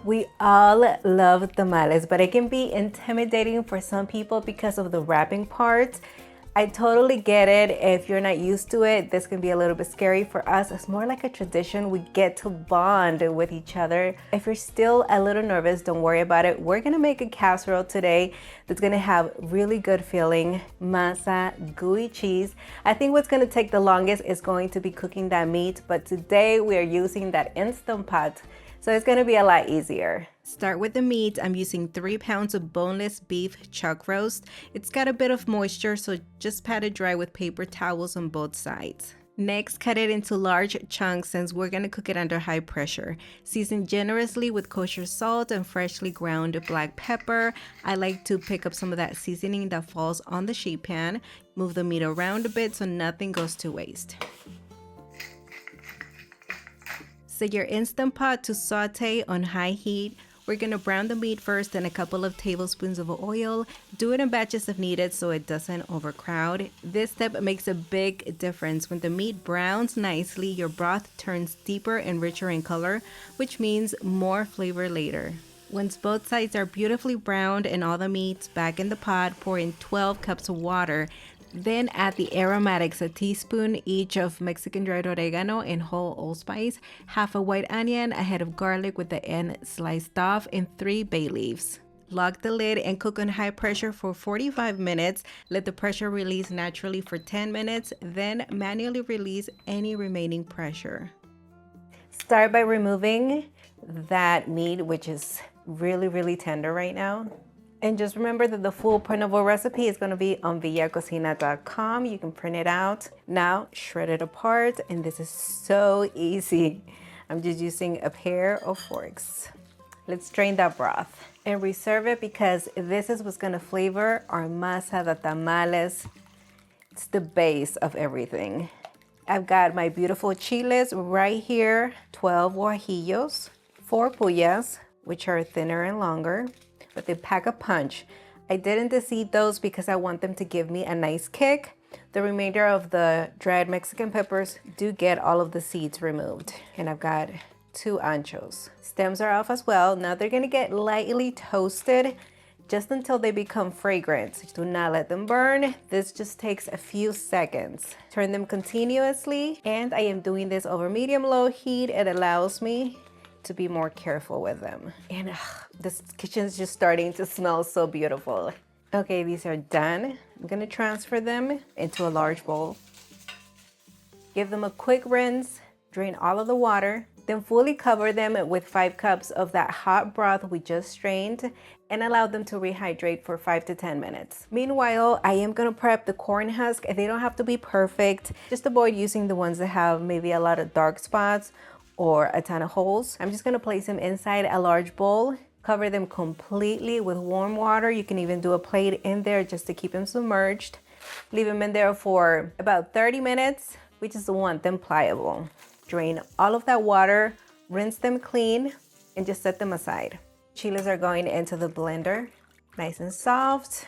We all love tamales, but it can be intimidating for some people because of the wrapping part. I totally get it. If you're not used to it, this can be a little bit scary. For us, it's more like a tradition. We get to bond with each other. If you're still a little nervous, don't worry about it. We're gonna make a casserole today that's gonna have really good filling, masa, gooey cheese. I think what's gonna take the longest is going to be cooking that meat, but today we are using that Instant Pot, so it's gonna be a lot easier. Start with the meat. I'm using 3 pounds of boneless beef chuck roast. It's got a bit of moisture, so just pat it dry with paper towels on both sides. Next, cut it into large chunks since we're gonna cook it under high pressure. Season generously with kosher salt and freshly ground black pepper. I like to pick up some of that seasoning that falls on the sheet pan. Move the meat around a bit so nothing goes to waste. Set your Instant Pot to saute on high heat. We're gonna brown the meat first in a couple of tablespoons of oil. Do it in batches if needed so it doesn't overcrowd. This step makes a big difference. When the meat browns nicely, your broth turns deeper and richer in color, which means more flavor later. Once both sides are beautifully browned and all the meat's back in the pot, pour in 12 cups of water. Then add the aromatics, a teaspoon each of Mexican dried oregano and whole allspice, half a white onion, a head of garlic with the end sliced off, and 3 bay leaves. Lock the lid and cook on high pressure for 45 minutes. Let the pressure release naturally for 10 minutes, then manually release any remaining pressure. Start by removing that meat, which is really tender right now. And just remember that the full printable recipe is going to be on villacocina.com. You can print it out. Now shred it apart, and this is so easy. I'm just using a pair of forks. Let's drain that broth and reserve it because this is what's going to flavor our masa, the tamales. It's the base of everything. I've got my beautiful chiles right here, 12 guajillos, 4 puyas, which are thinner and longer, but they pack a punch. I didn't deseed those because I want them to give me a nice kick. The remainder of the dried Mexican peppers do get all of the seeds removed. And I've got 2 anchos. Stems are off as well. Now they're gonna get lightly toasted just until they become fragrant. Do not let them burn. This just takes a few seconds. Turn them continuously, and I am doing this over medium-low heat. It allows me to be more careful with them. And this kitchen is just starting to smell so beautiful. Okay, these are done. I'm gonna transfer them into a large bowl. Give them a quick rinse, drain all of the water, then fully cover them with 5 cups of that hot broth we just strained and allow them to rehydrate for 5 to 10 minutes. Meanwhile, I am gonna prep the corn husk. They don't have to be perfect. Just avoid using the ones that have maybe a lot of dark spots or a ton of holes. I'm just gonna place them inside a large bowl, cover them completely with warm water. You can even do a plate in there just to keep them submerged. Leave them in there for about 30 minutes. We just want them pliable. Drain all of that water, rinse them clean, and just set them aside. Chiles are going into the blender, nice and soft.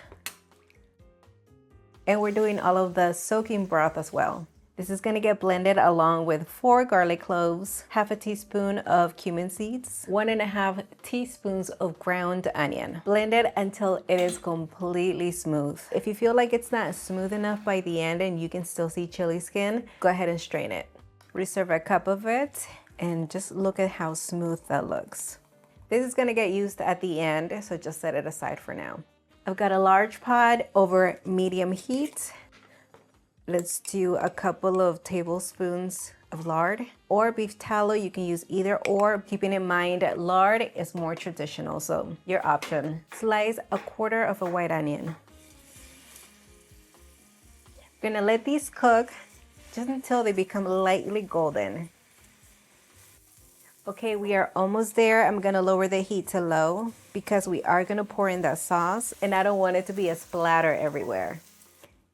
And we're doing all of the soaking broth as well. This is gonna get blended along with 4 garlic cloves, half a teaspoon of cumin seeds, 1.5 teaspoons of ground onion. Blend it until it is completely smooth. If you feel like it's not smooth enough by the end and you can still see chili skin, go ahead and strain it. Reserve a cup of it and just look at how smooth that looks. This is gonna get used at the end, so just set it aside for now. I've got a large pot over medium heat. Let's do a couple of tablespoons of lard or beef tallow. You can use either or, keeping in mind that lard is more traditional, so your option. Slice a quarter of a white onion. We're gonna let these cook just until they become lightly golden. Okay, we are almost there. I'm gonna lower the heat to low because we are gonna pour in that sauce and I don't want it to be a splatter everywhere.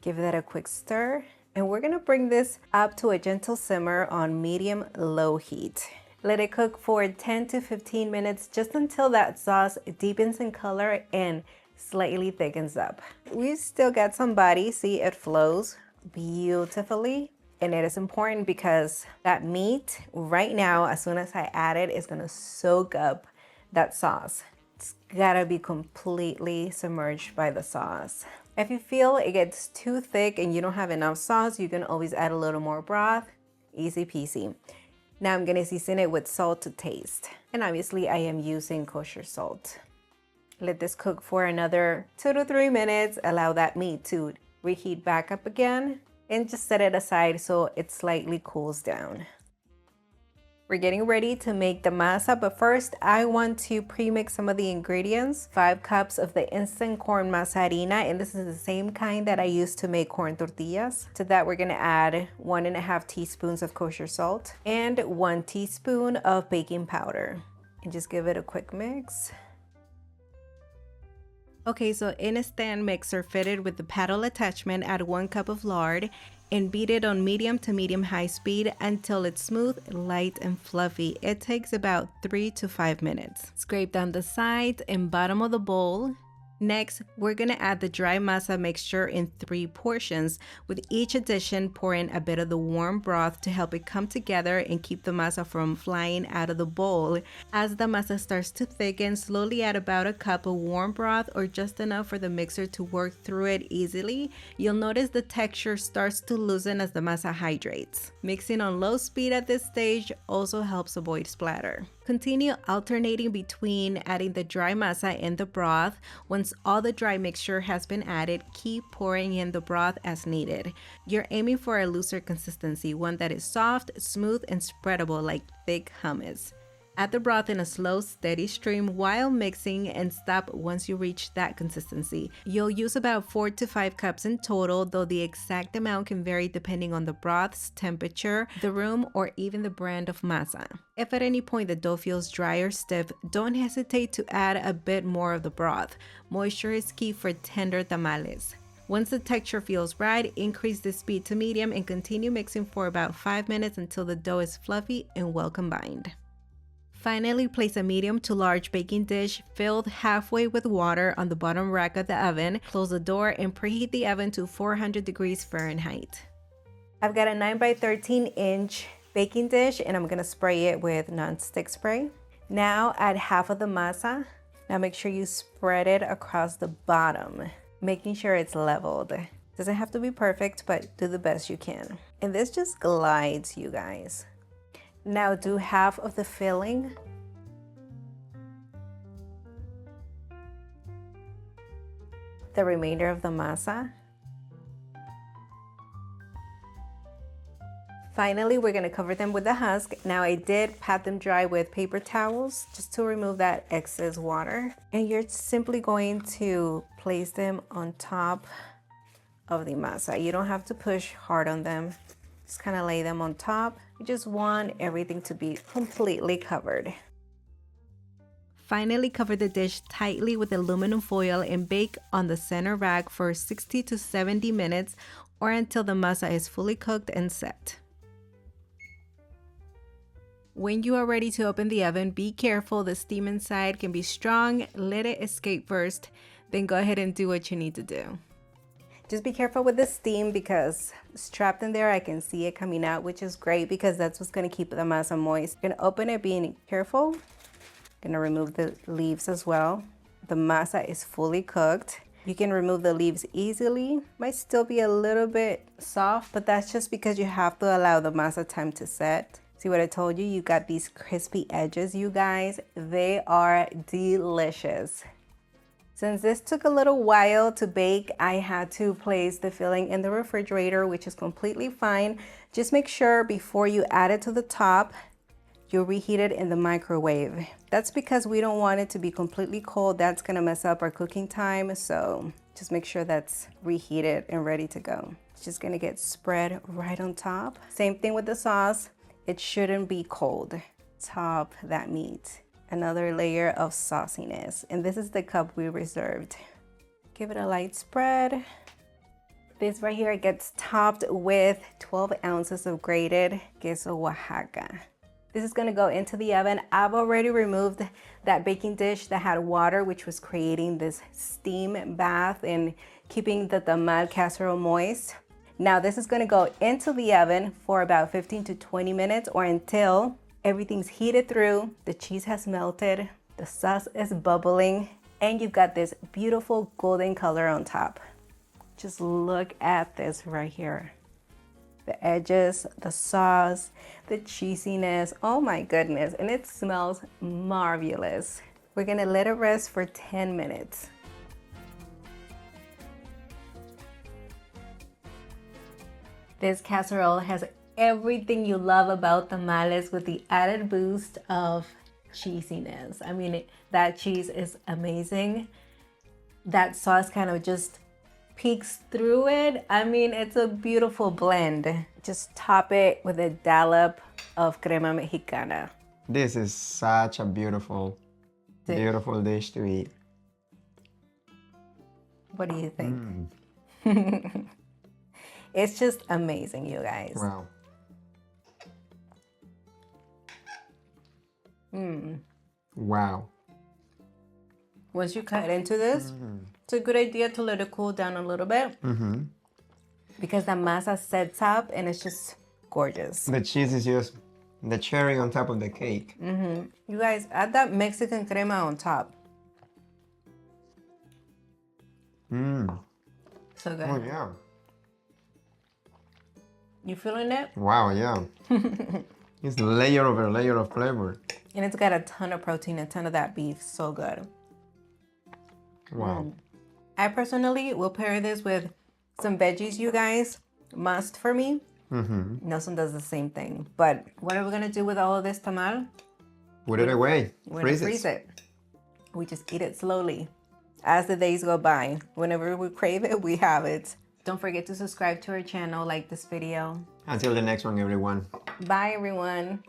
Give that a quick stir, and we're gonna bring this up to a gentle simmer on medium-low heat. Let it cook for 10 to 15 minutes, just until that sauce deepens in color and slightly thickens up. We still got some body, see it flows beautifully. And it is important because that meat right now, as soon as I add it, is gonna soak up that sauce. It's gotta be completely submerged by the sauce. If you feel it gets too thick and you don't have enough sauce, you can always add a little more broth. Easy peasy. Now I'm gonna season it with salt to taste. And obviously I am using kosher salt. Let this cook for another 2 to 3 minutes. Allow that meat to reheat back up again and just set it aside so it slightly cools down. We're getting ready to make the masa, but first I want to pre-mix some of the ingredients. 5 cups of the instant corn masa harina, and this is the same kind that I use to make corn tortillas. To that we're gonna add 1.5 teaspoons of kosher salt and 1 teaspoon of baking powder. And just give it a quick mix. Okay, so in a stand mixer fitted with the paddle attachment, add 1 cup of lard and beat it on medium to medium high speed until it's smooth, light, and fluffy. It takes about 3 to 5 minutes. Scrape down the sides and bottom of the bowl. Next, we're gonna add the dry masa mixture in 3 portions. With each addition, pour in a bit of the warm broth to help it come together and keep the masa from flying out of the bowl. As the masa starts to thicken, slowly add about a cup of warm broth or just enough for the mixer to work through it easily. You'll notice the texture starts to loosen as the masa hydrates. Mixing on low speed at this stage also helps avoid splatter. Continue alternating between adding the dry masa and the broth. Once all the dry mixture has been added, keep pouring in the broth as needed. You're aiming for a looser consistency, one that is soft, smooth, and spreadable like thick hummus. Add the broth in a slow, steady stream while mixing and stop once you reach that consistency. You'll use about 4 to 5 cups in total, though the exact amount can vary depending on the broth's temperature, the room, or even the brand of masa. If at any point the dough feels dry or stiff, don't hesitate to add a bit more of the broth. Moisture is key for tender tamales. Once the texture feels right, increase the speed to medium and continue mixing for about 5 minutes until the dough is fluffy and well combined. Finally, place a medium to large baking dish filled halfway with water on the bottom rack of the oven. Close the door and preheat the oven to 400 degrees Fahrenheit. I've got a 9 by 13 inch baking dish and I'm gonna spray it with non-stick spray. Now add half of the masa. Now make sure you spread it across the bottom, making sure it's leveled. Doesn't have to be perfect, but do the best you can. And this just glides, you guys. Now do half of the filling. The remainder of the masa. Finally, we're gonna cover them with the husk. Now I did pat them dry with paper towels just to remove that excess water. And you're simply going to place them on top of the masa. You don't have to push hard on them. Just kind of lay them on top. You just want everything to be completely covered. Finally, cover the dish tightly with aluminum foil and bake on the center rack for 60 to 70 minutes or until the masa is fully cooked and set. When you are ready to open the oven, be careful. The steam inside can be strong. Let it escape first, then go ahead and do what you need to do. Just be careful with the steam because it's trapped in there. I can see it coming out, which is great because that's what's gonna keep the masa moist. You're gonna open it being careful. Gonna remove the leaves as well. The masa is fully cooked. You can remove the leaves easily. Might still be a little bit soft, but that's just because you have to allow the masa time to set. See what I told you? You got these crispy edges, you guys. They are delicious. Since this took a little while to bake, I had to place the filling in the refrigerator, which is completely fine. Just make sure before you add it to the top, you reheat it in the microwave. That's because we don't want it to be completely cold. That's gonna mess up our cooking time. So just make sure that's reheated and ready to go. It's just gonna get spread right on top. Same thing with the sauce. It shouldn't be cold. Top that meat. Another layer of sauciness. And this is the cup we reserved. Give it a light spread. This right here gets topped with 12 ounces of grated queso Oaxaca. This is gonna go into the oven. I've already removed that baking dish that had water, which was creating this steam bath and keeping the Tamale Casserole moist. Now this is gonna go into the oven for about 15 to 20 minutes or until everything's heated through, the cheese has melted, The sauce is bubbling and you've got this beautiful golden color on top. Just look at this right here. The edges, the sauce, the cheesiness, oh my goodness, and it smells marvelous. We're gonna let it rest for 10 minutes. This casserole has everything you love about tamales with the added boost of cheesiness. I mean, that cheese is amazing. That sauce kind of just peeks through it. I mean, it's a beautiful blend. Just top it with a dollop of crema mexicana. This is such a beautiful dish to eat. What do you think? It's just amazing, you guys. Wow. Wow. Once you cut into this, it's a good idea to let it cool down a little bit. Because the masa sets up and it's just gorgeous. The cheese is just the cherry on top of the cake. You guys, add that Mexican crema on top. So good. Oh, yeah. You feeling it? Wow, yeah. It's layer over layer of flavor. And it's got a ton of protein, a ton of that beef. So good. Wow. I personally will pair this with some veggies, you guys. Must for me. Nelson does the same thing. But what are we going to do with all of this tamal? Put it away. We're going to freeze it. We just eat it slowly as the days go by. Whenever we crave it, we have it. Don't forget to subscribe to our channel, like this video. Until the next one, everyone. Bye, everyone.